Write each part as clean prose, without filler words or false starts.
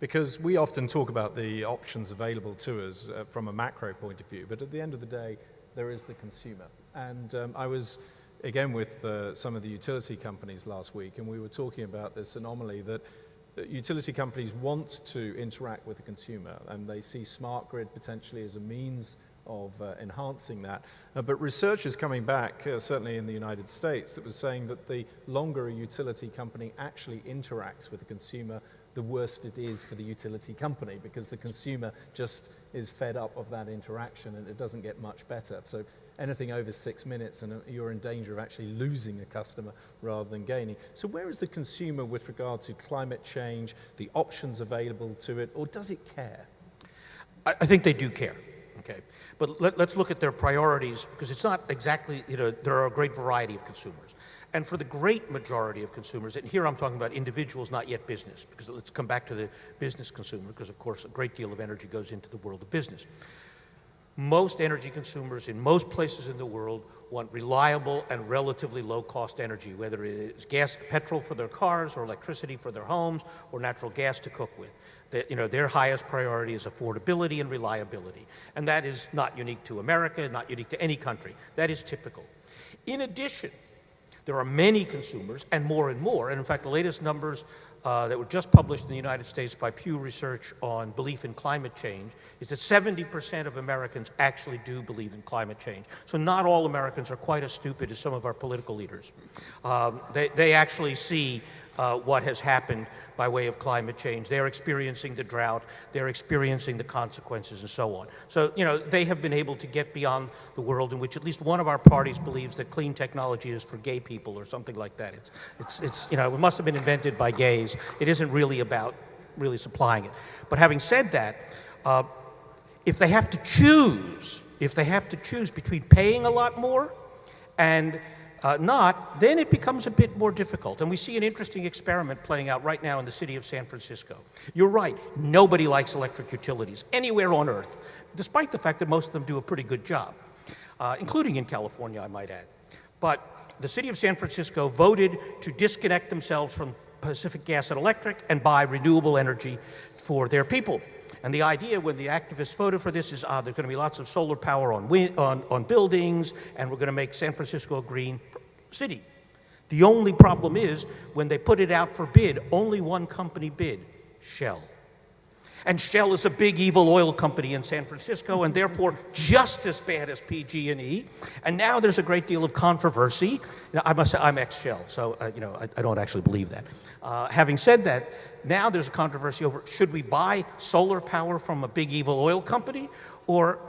Because we often talk about the options available to us from a macro point of view, but at the end of the day, there is the consumer. And I was, again, with some of the utility companies last week, and we were talking about this anomaly that utility companies want to interact with the consumer, and they see smart grid potentially as a means of enhancing that. But research is coming back, certainly in the United States, that was saying that the longer a utility company actually interacts with the consumer, the worse it is for the utility company, because the consumer just is fed up of that interaction and it doesn't get much better. So anything over 6 minutes and you're in danger of actually losing a customer rather than gaining. So where is the consumer with regard to climate change, the options available to it, or does it care? I think they do care. Okay, but let's look at their priorities, because it's not exactly, there are a great variety of consumers. And for the great majority of consumers, and here I'm talking about individuals, not yet business, because let's come back to the business consumer, because of course a great deal of energy goes into the world of business. Most energy consumers in most places in the world want reliable and relatively low-cost energy, whether it is gas, petrol for their cars, or electricity for their homes, or natural gas to cook with. Their highest priority is affordability and reliability. And that is not unique to America, not unique to any country. That is typical. In addition, there are many consumers, and more, and in fact the latest numbers that were just published in the United States by Pew Research on belief in climate change is that 70% of Americans actually do believe in climate change. So not all Americans are quite as stupid as some of our political leaders. They actually see what has happened by way of climate change. They're experiencing the drought, they're experiencing the consequences, and so on. So, they have been able to get beyond the world in which at least one of our parties believes that clean technology is for gay people or something like that. It must have been invented by gays. It isn't really about really supplying it. But having said that, if they have to choose between paying a lot more and not, then it becomes a bit more difficult. And we see an interesting experiment playing out right now in the city of San Francisco. You're right, nobody likes electric utilities anywhere on Earth, despite the fact that most of them do a pretty good job, including in California, I might add. But the city of San Francisco voted to disconnect themselves from Pacific Gas and Electric and buy renewable energy for their people. And the idea when the activists voted for this is, there's going to be lots of solar power on buildings, and we're going to make San Francisco a green city. The only problem is, when they put it out for bid, only one company bid, Shell. And Shell is a big evil oil company in San Francisco, and therefore just as bad as PG&E. And now there's a great deal of controversy. I must say, I'm ex-Shell, so I don't actually believe that. Having said that, now there's a controversy over, should we buy solar power from a big evil oil company, or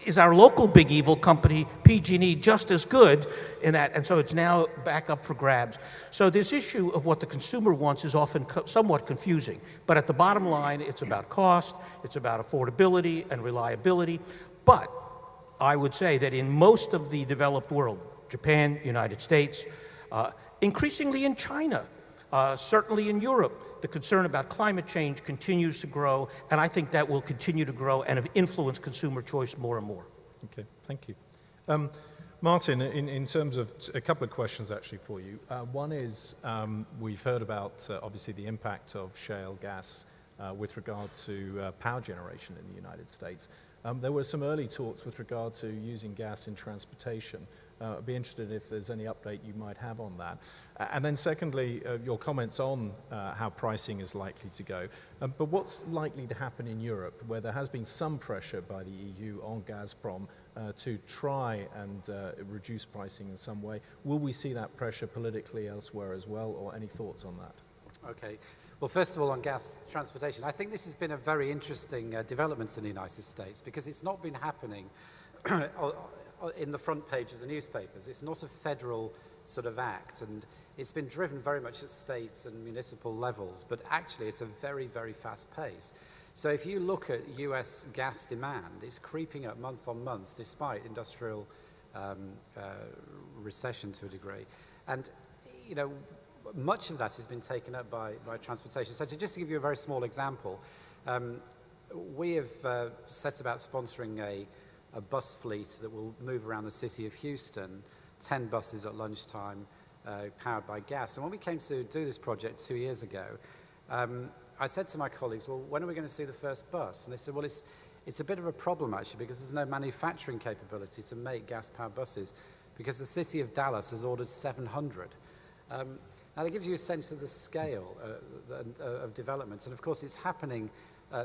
is our local big evil company, PG&E, just as good in that? And so it's now back up for grabs. So this issue of what the consumer wants is often somewhat confusing. But at the bottom line, it's about cost, it's about affordability and reliability. But I would say that in most of the developed world, Japan, United States, increasingly in China, certainly in Europe, the concern about climate change continues to grow, and I think that will continue to grow and have influenced consumer choice more and more. Okay, thank you. Martin, in terms of a couple of questions actually for you. One is, we've heard about obviously the impact of shale gas with regard to power generation in the United States. There were some early talks with regard to using gas in transportation. I'd be interested if there's any update you might have on that. And then secondly, your comments on how pricing is likely to go. But what's likely to happen in Europe, where there has been some pressure by the EU on Gazprom to try and reduce pricing in some way? Will we see that pressure politically elsewhere as well, or any thoughts on that? Okay. Well, first of all, on gas transportation, I think this has been a very interesting development in the United States, because it's not been happening in the front page of the newspapers. It's not a federal sort of act, and it's been driven very much at state and municipal levels, but actually it's a very, very fast pace. So if you look at US gas demand, it's creeping up month on month despite industrial recession to a degree. And, much of that has been taken up by transportation. So just to give you a very small example, we have set about sponsoring a bus fleet that will move around the city of Houston, 10 buses at lunchtime, powered by gas. And when we came to do this project 2 years ago, I said to my colleagues, well, when are we going to see the first bus? And they said, well, it's a bit of a problem, actually, because there's no manufacturing capability to make gas-powered buses, because the city of Dallas has ordered 700. Now, that gives you a sense of the scale of development. And, of course, it's happening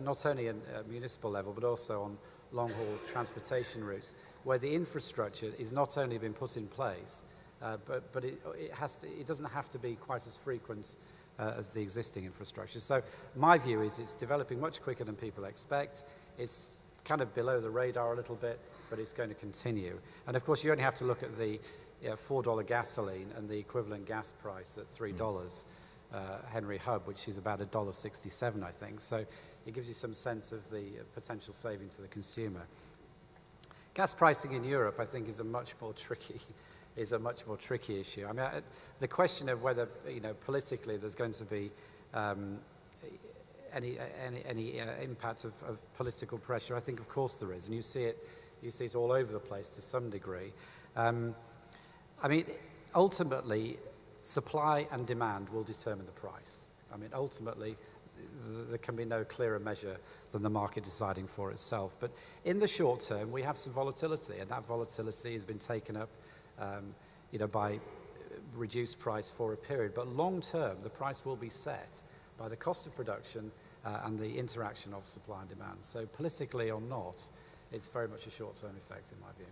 not only at a municipal level, but also on long-haul transportation routes, where the infrastructure is not only been put in place, but it doesn't have to be quite as frequent as the existing infrastructure. So my view is it's developing much quicker than people expect. It's kind of below the radar a little bit, but it's going to continue. And of course, you only have to look at the $4 gasoline and the equivalent gas price at $3 Henry Hub, which is about $1.67, I think. So it gives you some sense of the potential saving to the consumer. Gas pricing in Europe, I think, is a much more tricky issue. I mean, the question of whether, politically there's going to be any impact of political pressure, I think, of course, there is, and you see it all over the place to some degree. I mean, ultimately, supply and demand will determine the price. I mean, ultimately, there can be no clearer measure than the market deciding for itself. But in the short term, we have some volatility, and that volatility has been taken up by reduced price for a period. But long term, the price will be set by the cost of production and the interaction of supply and demand. So politically or not, it's very much a short-term effect in my view.